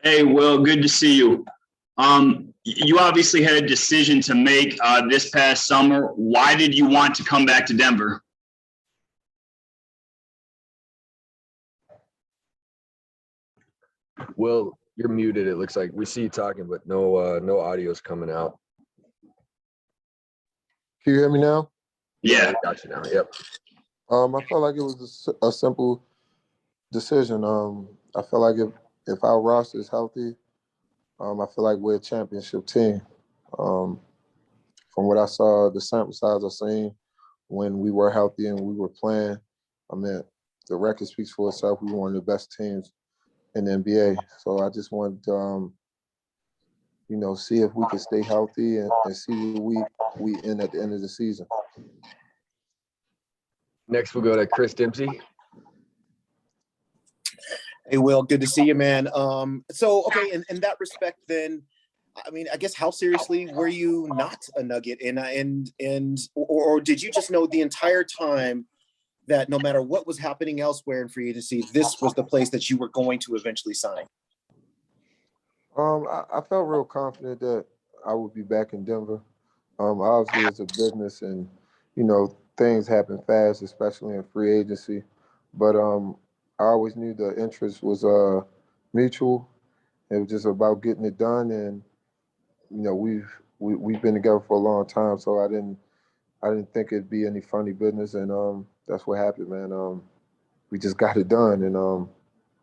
Hey, Will, good to see you. You obviously had a decision to make this past summer. Why did you want to come back to Denver? Will, you're muted. It looks like we see you talking, but no audio's coming out. Can you hear me now? Yeah. I got you now. Yep. I felt like it was a simple decision. I feel like if our roster is healthy, I feel like we're a championship team. Um, from what I saw, the sample size I seen when we were healthy and we were playing, I mean, the record speaks for itself. We were one of the best teams in the NBA. So I just wanted to, see if we could stay healthy and see where we end at the end of the season. Next, we'll go to Chris Dempsey. Hey, Will, good to see you, man. Okay, in that respect, then, I mean, I guess how seriously were you not a Nugget, or did you just know the entire time that no matter what was happening elsewhere in free agency, this was the place that you were going to eventually sign? I felt real confident that I would be back in Denver. Obviously, it's a business, and things happen fast, especially in free agency. But I always knew the interest was mutual. It was just about getting it done, and we've been together for a long time, so I didn't think it'd be any funny business, and that's what happened, man. We just got it done, and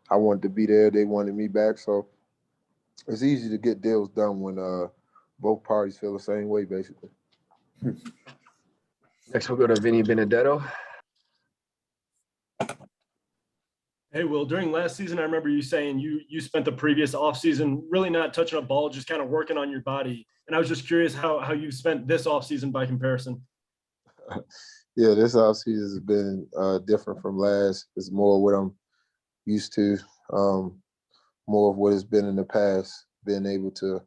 I wanted to be there. They wanted me back, so it's easy to get deals done when both parties feel the same way, basically. Next, we'll go to Vinny Benedetto. Hey, Will, during last season, I remember you saying you spent the previous offseason really not touching a ball, just kind of working on your body. And I was just curious how you spent this offseason by comparison. Yeah, this offseason has been different from last. It's more what I'm used to, more of what it's been in the past, being able to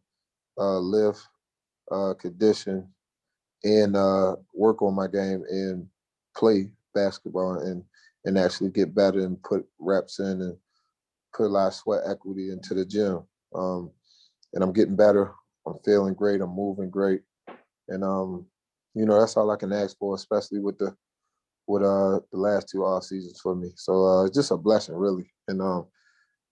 lift, condition, and work on my game and play basketball and actually get better and put reps in and put a lot of sweat equity into the gym. And I'm getting better. I'm feeling great. I'm moving great. And that's all I can ask for, especially with the last two off seasons for me. So it's just a blessing, really. And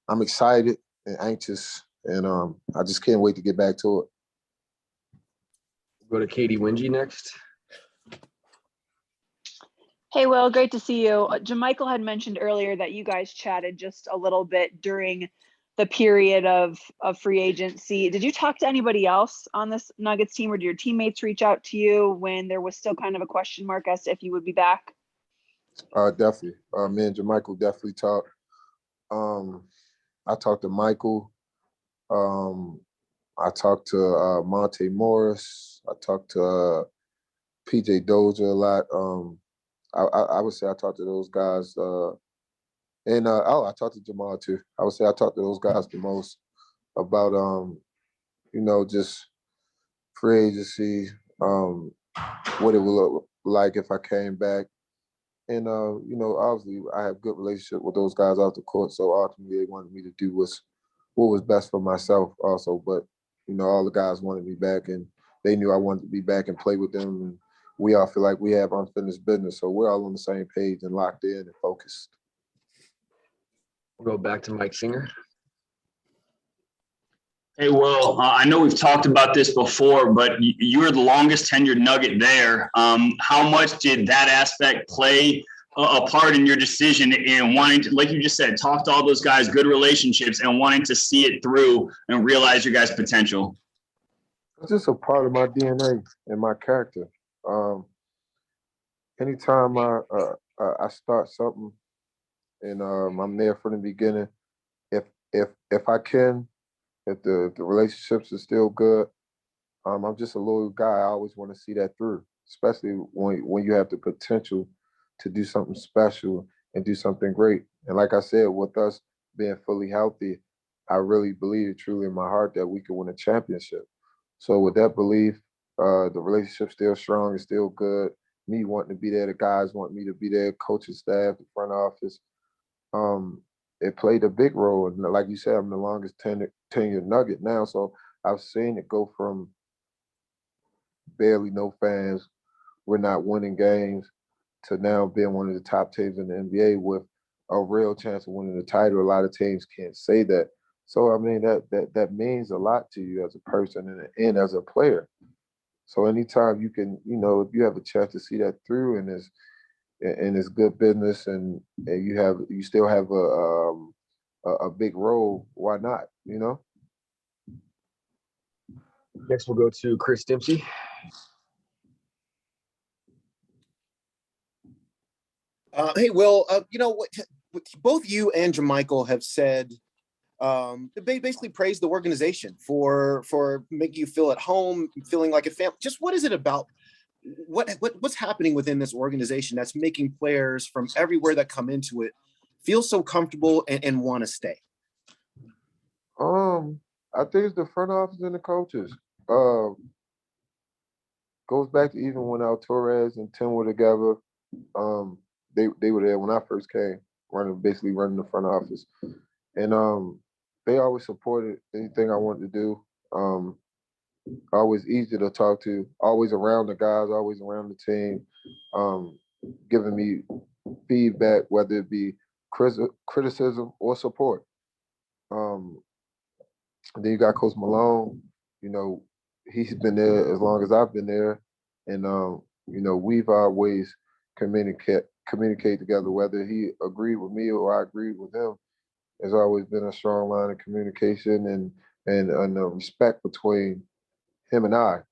I'm excited and anxious, and I just can't wait to get back to it. We'll go to Katie Wingy next. Hey, Will, great to see you. Jamichael had mentioned earlier that you guys chatted just a little bit during the period of free agency. Did you talk to anybody else on this Nuggets team, or did your teammates reach out to you when there was still kind of a question mark as to if you would be back? Definitely. Me and Jamichael definitely talked. I talked to Michael. I talked to Monte Morris. I talked to PJ Dozier a lot. I would say I talked to those guys. I talked to Jamal too. I would say I talked to those guys the most about, just free agency, what it would look like if I came back. And, obviously I have good relationship with those guys off the court. So ultimately they wanted me to do what was best for myself also. But, all the guys wanted me back, and they knew I wanted to be back and play with them. And we all feel like we have unfinished business. So we're all on the same page and locked in and focused. We'll go back to Mike Singer. Hey, Will, I know we've talked about this before, but you were the longest tenured Nugget there. How much did that aspect play a part in your decision in wanting to, like you just said, talk to all those guys, good relationships, and wanting to see it through and realize your guys' potential? It's just a part of my DNA and my character. Anytime I start something and I'm there from the beginning, if I can, if the relationships are still good, I'm just a loyal guy. I always want to see that through, especially when you have the potential to do something special and do something great. And like I said, with us being fully healthy, I really believe truly in my heart that we can win a championship. So with that belief, the relationship's still strong, it's still good. Me wanting to be there, the guys want me to be there, coaching staff, the front office. it played a big role. And like you said, I'm the longest tenured Nugget now, so I've seen it go from barely no fans, we're not winning games, to now being one of the top teams in the NBA with a real chance of winning the title. A lot of teams can't say that. So I mean that means a lot to you as a person and as a player. So anytime you can, if you have a chance to see that through and it's good business and you still have a big role, why not? Next, we'll go to Chris Dempsey. Hey, Will, what both you and Jermichael have said, they basically praised the organization for making you feel at home, feeling like a family. Just what is it about what's happening within this organization that's making players from everywhere that come into it feel so comfortable and want to stay? I think it's the front office and the coaches. Goes back to even when Torres and Tim were together. They were there when I first came, basically running the front office, and they always supported anything I wanted to do. Always easy to talk to, always around the guys, always around the team, giving me feedback, whether it be criticism or support. Then you got Coach Malone. He's been there as long as I've been there, and we've always communicate together. Whether he agreed with me or I agreed with him, there's always been a strong line of communication and respect between him and I.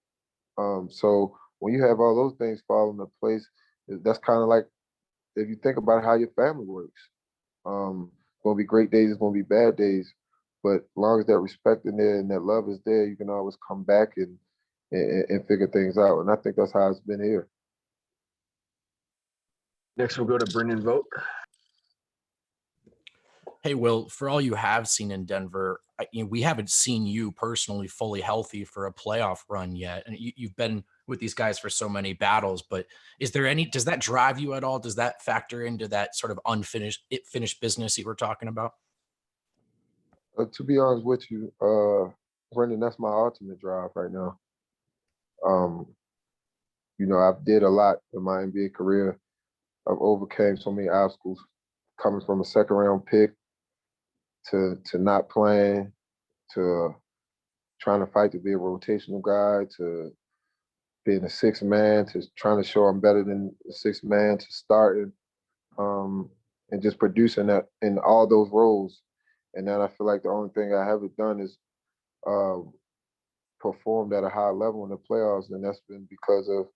So when you have all those things fall into place, that's kind of like if you think about how your family works. It's gonna be great days, it's gonna be bad days, but as long as that respect in there and that love is there, you can always come back and figure things out. And I think that's how it's been here. Next, we'll go to Brendan Vogt. Hey, Will, for all you have seen in Denver, we haven't seen you personally fully healthy for a playoff run yet. And you've been with these guys for so many battles, but does that drive you at all? Does that factor into that sort of finished business you were talking about? To be honest with you, Brendan, that's my ultimate drive right now. I've did a lot in my NBA career. I've overcame so many obstacles, coming from a second round pick to not playing, to trying to fight to be a rotational guy, to being a sixth man, to trying to show I'm better than the sixth man, to starting, and just producing that in all those roles. And then I feel like the only thing I haven't done is performed at a high level in the playoffs, and that's been because of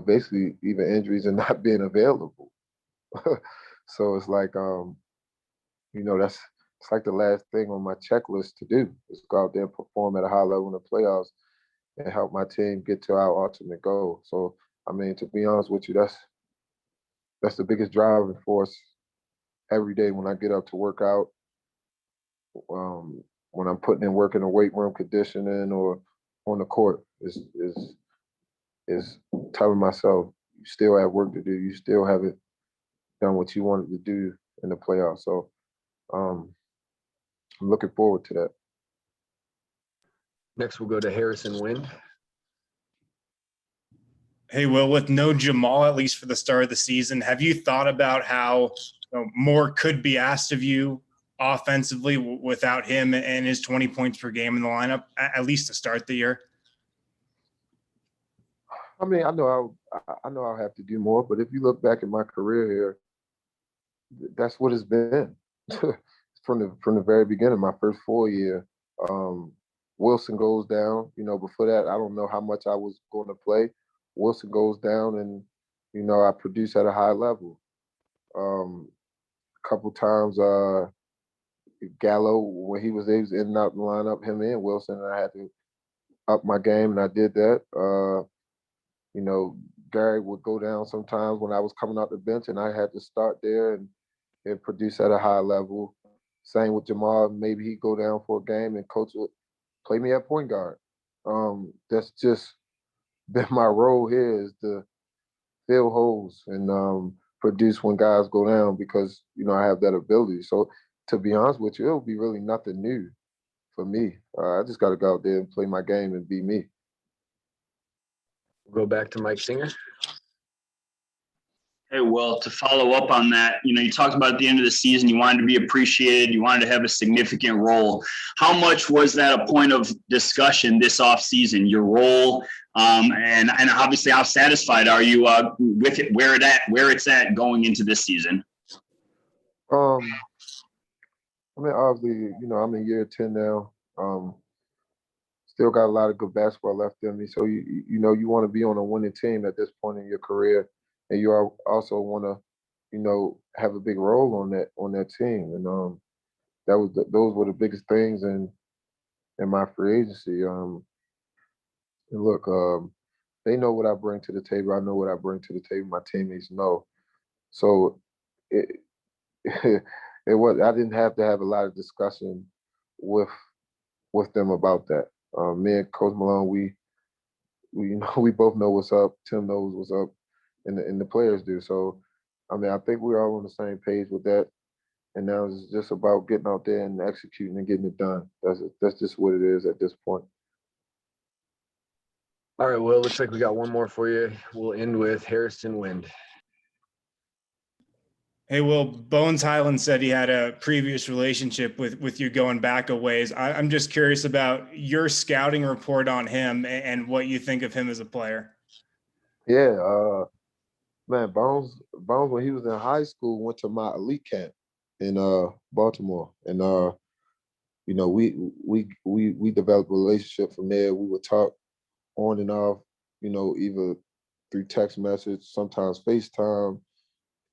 basically even injuries and not being available. So it's like it's like the last thing on my checklist to do is go out there and perform at a high level in the playoffs and help my team get to our ultimate goal. So I mean, to be honest with you, that's the biggest driving force every day when I get up to work out. When I'm putting in work in the weight room, conditioning, or on the court, is telling myself you still have work to do. You still haven't done what you wanted to do in the playoffs. So I'm looking forward to that. Next, we'll go to Harrison Wind. Hey, Will, with no Jamal, at least for the start of the season, have you thought about how more could be asked of you offensively without him and his 20 points per game in the lineup, at least to start the year? I mean, I know I'll have to do more, but if you look back at my career here, that's what it's been from the very beginning. My first 4 year, Wilson goes down. Before that, I don't know how much I was going to play. Wilson goes down, and I produce at a high level. A couple times, Gallo, when he was in and out the lineup, him and Wilson, and I had to up my game, and I did that. Gary would go down sometimes when I was coming out the bench, and I had to start there and produce at a high level. Same with Jamal. Maybe he'd go down for a game, and coach would play me at point guard. That's just been my role here, is to fill holes and produce when guys go down, because I have that ability. So to be honest with you, it'll be really nothing new for me. I just got to go out there and play my game and be me. We'll go back to Mike Singer. Hey, well, to follow up on that, you talked about at the end of the season, you wanted to be appreciated, you wanted to have a significant role. How much was that a point of discussion this offseason, your role, and obviously how satisfied are you with it, where it's at going into this season? I mean, obviously, I'm in year 10 now. Still got a lot of good basketball left in me. So you want to be on a winning team at this point in your career, and you also want to, have a big role on that team. And those were the biggest things in my free agency. And look, they know what I bring to the table. I know what I bring to the table. My teammates know. So it it was. I didn't have to have a lot of discussion with them about that. Me and Coach Malone, we we both know what's up. Tim knows what's up, and the players do. So, I mean, I think we're all on the same page with that. And now it's just about getting out there and executing and getting it done. That's just what it is at this point. All right, well, it looks like we got one more for you. We'll end with Harrison Wind. Hey, Will, Bones Highland said he had a previous relationship with you going back a ways. I'm just curious about your scouting report on him and what you think of him as a player. Yeah, man, Bones when he was in high school went to my elite camp in Baltimore, and we developed a relationship from there. We would talk on and off, either through text message, sometimes FaceTime,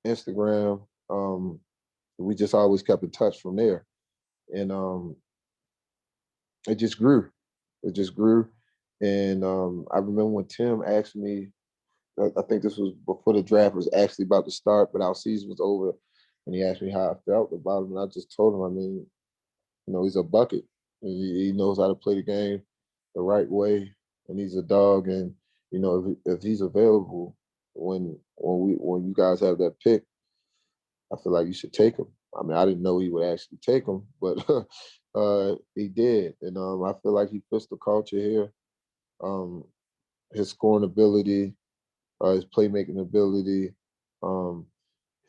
Instagram. We just always kept in touch from there, and it just grew. It just grew, and I remember when Tim asked me. I think this was before the draft was actually about to start, but our season was over, and he asked me how I felt about him, and I just told him, I mean, he's a bucket. He knows how to play the game the right way, and he's a dog. And if he's available when you guys have that pick, I feel like you should take him. I mean, I didn't know he would actually take him, but he did, and I feel like he fits the culture here. His scoring ability, his playmaking ability,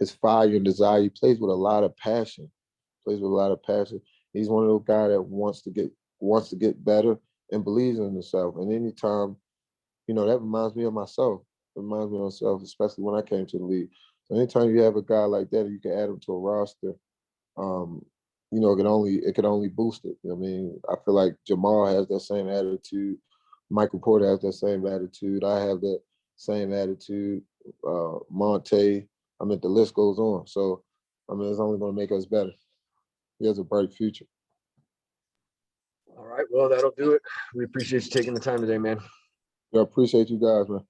his fire and desire. He plays with a lot of passion. He's one of those guys that wants to get better and believes in himself. And anytime, that reminds me of myself. It reminds me of myself, especially when I came to the league. So anytime you have a guy like that, you can add him to a roster. It can only boost it. I mean, I feel like Jamal has that same attitude. Michael Porter has that same attitude. I have that same attitude. Monte. I mean, the list goes on. So, I mean, it's only going to make us better. He has a bright future. All right, well, that'll do it. We appreciate you taking the time today, man. I appreciate you guys, man.